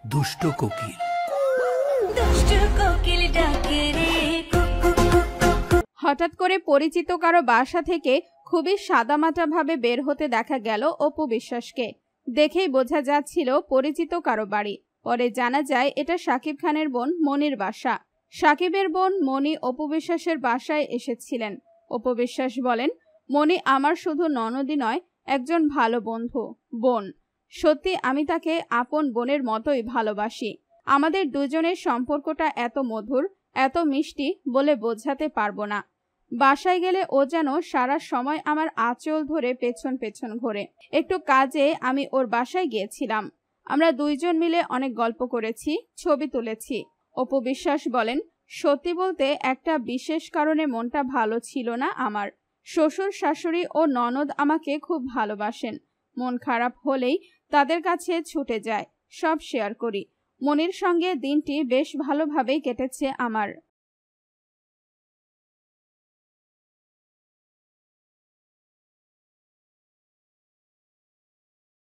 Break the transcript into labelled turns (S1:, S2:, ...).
S1: দুষ্ট কোকিল।
S2: হঠাৎ করে পরিচিত কারো বাসা থেকে খুবই সাদামাটা ভাবে বের হতে দেখা গেল অপু বিশ্বাসকে। দেখেই বোঝা যাচ্ছিল পরিচিত কারো বাড়ি। পরে জানা যায় এটা শাকিব খানের বোন মনির বাসা। শাকিবের বোন মনি অপু বিশ্বাসের বাসায় এসেছিলেন। অপু বিশ্বাস বলেন, মনি আমার শুধু ননদই নয়, একজন ভালো বন্ধু, বোন। সত্যি আমি তাকে আপন বোনের মতোই ভালোবাসি। আমাদের দুজনের সম্পর্কটা এত মধুর, এত মিষ্টি বলে বোঝাতে পারবো না। বাসায় গেলে ও যেন সারা সময় আমার আঁচল ধরে পেছন পেছন ঘোরে। একটু কাজে আমি ওর বাসায় গিয়েছিলাম। আমরা দুইজন মিলে অনেক গল্প করেছি, ছবি তুলেছি। অপু বিশ্বাস বলেন, সত্যি বলতে একটা বিশেষ কারণে মনটা ভালো ছিল না আমার। শ্বশুর শাশুড়ি ও ননদ আমাকে খুব ভালোবাসেন। মন খারাপ হলেই তাদের কাছে ছুটে যায়, সব শেয়ার করি। মনির সঙ্গে দিনটি বেশ ভালোভাবেই কেটেছে আমার।